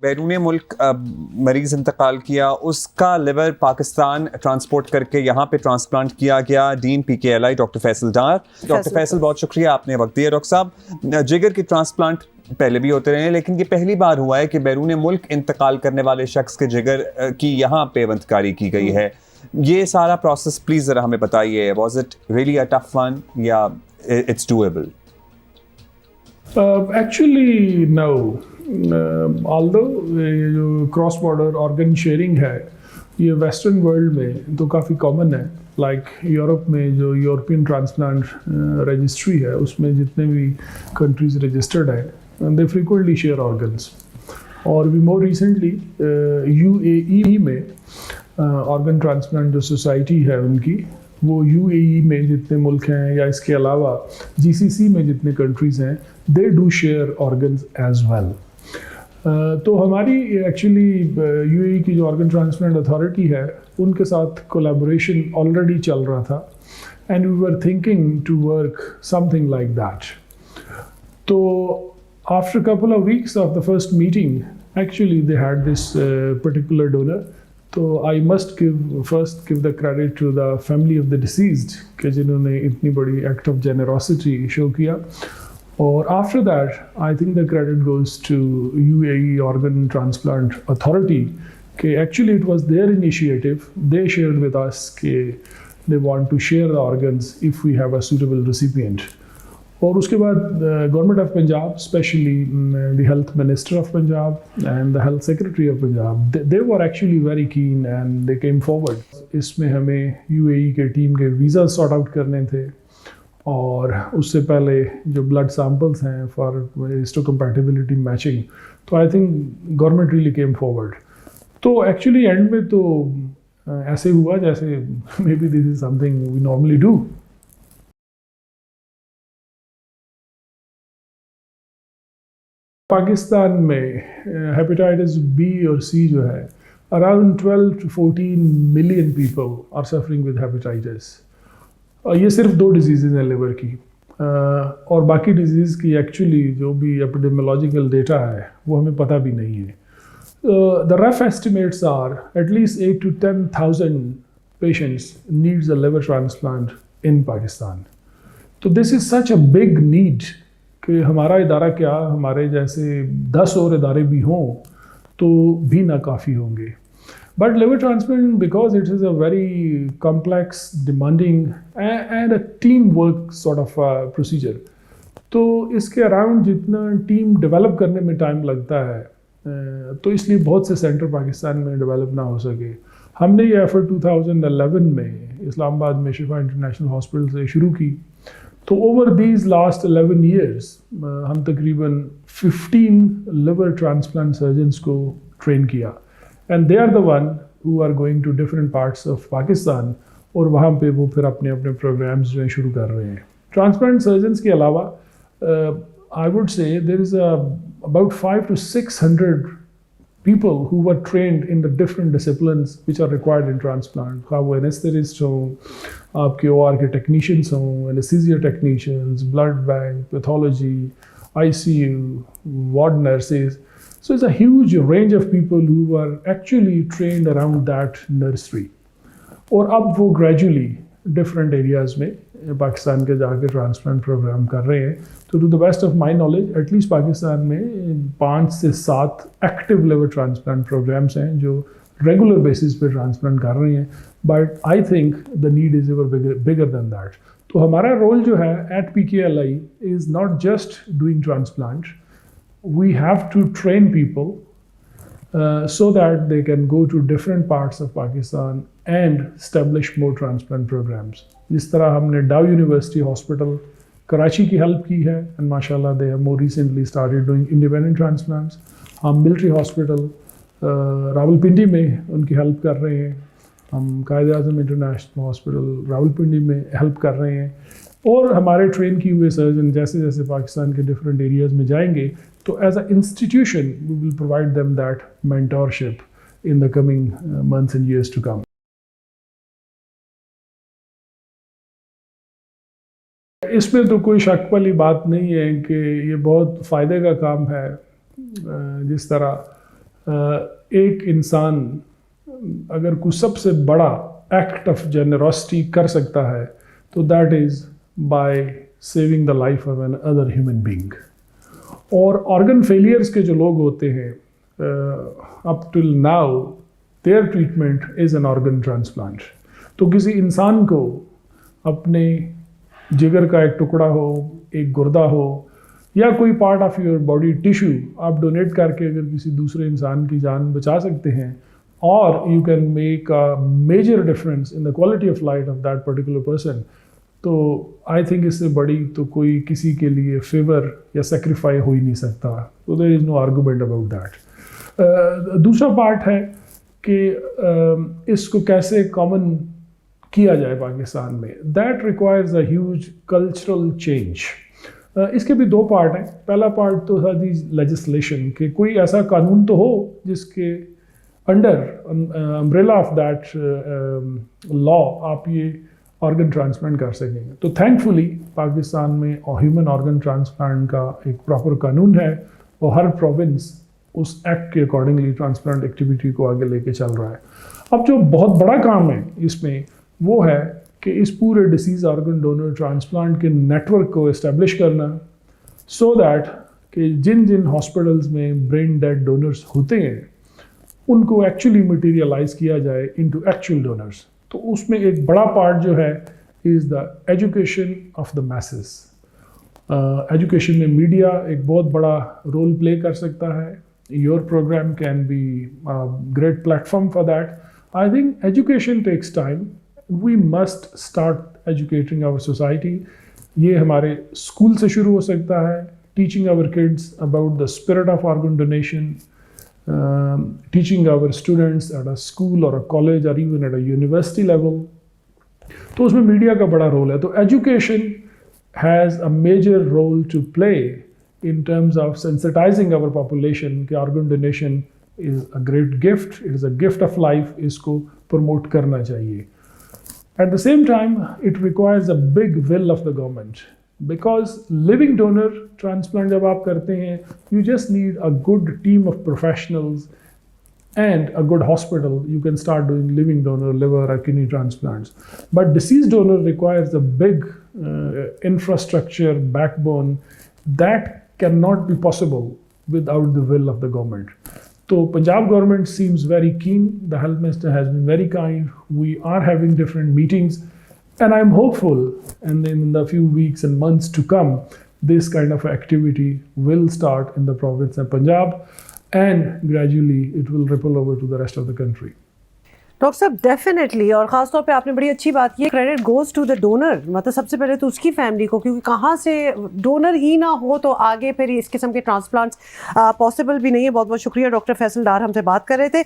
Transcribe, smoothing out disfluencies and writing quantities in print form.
बैरून मुल्क मरीज़ इंतकाल किया, उसका लिवर पाकिस्तान ट्रांसपोर्ट करके यहाँ पे ट्रांसप्लांट किया गया। डीन PKLI डॉक्टर फैसल डार। डॉक्टर फैसल, बहुत शुक्रिया, आपने वक्त दिया। डॉक्टर साहब, जिगर की ट्रांसप्लांट पहले भी होते रहे हैं, लेकिन ये पहली बार हुआ है कि बैरून मुल्क इंतकाल करने वाले शख्स के जिगर की यहाँ पे बंदकारी की गई है। ये सारा प्रोसेस प्लीज़ ज़रा हमें बताइए। Was it really a tough one या it's doable? Actually, no. Although ये जो क्रॉस बॉर्डर ऑर्गन शेयरिंग है ये वेस्टर्न वर्ल्ड में तो काफ़ी कॉमन है। लाइक यूरोप में जो यूरोपियन ट्रांसप्लांट रजिस्ट्री है उसमें जितने भी कंट्रीज रजिस्टर्ड है दे फ्रीक्वेंटली शेयर ऑर्गन्स। और भी मोर रिसेंटली UAE में ऑर्गन ट्रांसप्लांट जो सोसाइटी है उनकी, वो UAE में जितने मुल्क हैं या इसके अलावा GCC में जितने कंट्रीज़ हैं they do share organs as well. तो हमारी एक्चुअली UAE की जो ऑर्गन ट्रांसप्लांट अथॉरिटी है उनके साथ कोलैबोरेशन ऑलरेडी चल रहा था and we were thinking to work something like that. तो after couple of weeks of the first meeting actually they had this particular donor. तो I must give the credit to the family of the deceased कि जिन्होंने इतनी बड़ी act of generosity show किया। और after that I think the credit goes to UAE organ transplant authority कि actually it was their initiative. They shared with us कि they want to share the organs if we have a suitable recipient. और उसके बाद government of Punjab, specially the health minister of Punjab and the health secretary of Punjab, they were actually very keen and they came forward. इसमें हमें UAE के team के visa sort out करने थे और उससे पहले जो ब्लड सैम्पल्स हैं फॉर हिस्टोकम्पैटिबिलिटी मैचिंग, तो I think government really came forward. तो एक्चुअली एंड में तो ऐसे हुआ जैसे maybe this is something we normally do. Pakistan में हेपेटाइटिस B और C जो है around 12 to 14 million people are suffering with hepatitis. ये सिर्फ 2 डिजीज़ हैं लिवर की, और बाकी डिजीज़ की एक्चुअली जो भी एपिडेमियोलॉजिकल डेटा है वो हमें पता भी नहीं है। The rough estimates are at least 8 to 10,000 patients needs a liver transplant in Pakistan. तो this is such a big need कि हमारा इदारा क्या, हमारे जैसे 10 और इदारे भी हों तो भी नाकाफ़ी होंगे। But liver transplant, because it is a very complex, demanding and a teamwork sort of procedure, तो इसके अराउंड जितना टीम डेवलप करने में टाइम लगता है तो इसलिए बहुत से सेंटर पाकिस्तान में डेवलप ना हो सके। हमने ये एफर्ट 2011 में इस्लामाबाद में शिफा इंटरनेशनल हॉस्पिटल से शुरू की। तो ओवर दीज लास्ट 11 ईयर्स हम तकरीबन 15 लिवर ट्रांसप्लांट सर्जन्स को ट्रेन किया and they are the one who are going to different parts of Pakistan, और वहाँ पे वो फिर अपने अपने प्रोग्राम्स जो है शुरू कर रहे हैं। ट्रांसप्लांट सर्जन्स के अलावा I would say there is about 500 to 600 people who were trained in the different disciplines which are required in transplant। खा वो एनेस्थेटिस्ट हों, आपके OR के टेक्नीशियंस हों, anaesthesia technicians, blood bank, pathology, ICU, ward nurses. So it's a huge range of people who are actually trained around that nursery। और अब वो gradually different areas में पाकिस्तान के जाके ट्रांसप्लांट प्रोग्राम कर रहे हैं। तो to the best of my knowledge at least Pakistan में 5 से 7 एक्टिव लिवर ट्रांसप्लांट प्रोग्राम्स हैं जो रेगुलर बेसिस पे ट्रांसप्लांट कर रहे हैं। But I think the need is ever bigger than that. तो हमारा रोल जो है at PKLI is not just doing transplant, we have to train people so that they can go to different parts of Pakistan and establish more transplant programs। जिस तरह हमने डाउ university hospital Karachi की help की है and माशाल्लाह they have more recently started doing independent transplants. हम military hospital Rawalpindi में उनकी हेल्प कर रहे हैं। हम कायद आज़म इंटरनेशनल हॉस्पिटल रावलपिंडी में हेल्प कर रहे हैं। और हमारे ट्रेन किए हुए सर्जन जैसे जैसे पाकिस्तान के डिफरेंट एरियाज़ में जाएंगे तो as a institution we will provide them that mentorship in the coming months and years to come. इसमें तो कोई शक वाली बात नहीं है कि ये बहुत फ़ायदे का काम है। जिस तरह एक इंसान अगर कुछ सबसे बड़ा एक्ट ऑफ जेनरोसिटी कर सकता है तो that is by saving the life of another human being. और ऑर्गन फेलियर्स के जो लोग होते हैं up till now their treatment is an organ transplant. तो किसी इंसान को अपने जिगर का एक टुकड़ा हो, एक गुर्दा हो या कोई part of your body tissue आप डोनेट करके अगर किसी दूसरे इंसान की जान बचा सकते हैं और you can make a major difference in the quality of life of that particular person, तो आई थिंक इससे बड़ी तो कोई किसी के लिए फेवर या सेक्रीफाई हो ही नहीं सकता। तो there is no argument about that. दूसरा पार्ट है कि इसको कैसे कॉमन किया जाए पाकिस्तान में। That requires a huge cultural change. इसके भी दो पार्ट हैं। पहला पार्ट तो था दी लेजिस्लेशन कि कोई ऐसा कानून तो हो जिसके under umbrella of that law आप ये ऑर्गन ट्रांसप्लांट कर सकेंगे। तो थैंकफुली पाकिस्तान में ह्यूमन ऑर्गन ट्रांसप्लांट का एक प्रॉपर कानून है और हर प्रोविंस उस एक्ट के अकॉर्डिंगली ट्रांसप्लांट एक्टिविटी को आगे लेके चल रहा है। अब जो बहुत बड़ा काम है इसमें वो है कि इस पूरे डिसीज़ ऑर्गन डोनर ट्रांसप्लांट के नेटवर्क को इस्टेब्लिश करना सो दैट कि जिन जिन हॉस्पिटल्स में ब्रेन डेड डोनर्स होते हैं उनको एक्चुअली मटीरियलाइज किया जाए इनटू एक्चुअल डोनर्स। तो उसमें एक बड़ा पार्ट जो है is the education of the masses. Education में मीडिया एक बहुत बड़ा रोल प्ले कर सकता है। Your program can be great platform for that. I think education takes time. We must start educating our society. ये हमारे स्कूल से शुरू हो सकता है। Teaching our kids about the spirit of organ donation, teaching our students at a school or a college or even at a university level, तो उसमें media का बड़ा रोल है। तो education has a major role to play in terms of sensitizing our population कि organ donation is a great gift, it is a gift of life, इसको promote करना चाहिए। At the same time, it requires a big will of the government because living donor transplant जब आप करते हैं, you just need a good team of professionals and a good hospital. You can start doing living donor, liver or kidney transplants. But deceased donor requires a big infrastructure backbone that cannot be possible without the will of the government. So Punjab government seems very keen. The health minister has been very kind. We are having different meetings and I'm hopeful and in the few weeks and months to come this kind of activity will start in the province of Punjab and gradually it will ripple over to the rest of the country. Doctor साहब definitely, और ख़ास तौर पे आपने बड़ी अच्छी बात की, credit goes to the donor, मतलब सबसे पहले तो उसकी फैमिली को, क्योंकि कहाँ से डोनर ही ना हो तो आगे फिर इस किस्म के ट्रांसप्लांट्स पॉसिबल भी नहीं है। बहुत बहुत शुक्रिया, डॉक्टर फैसल डार हमसे बात कर रहे थे।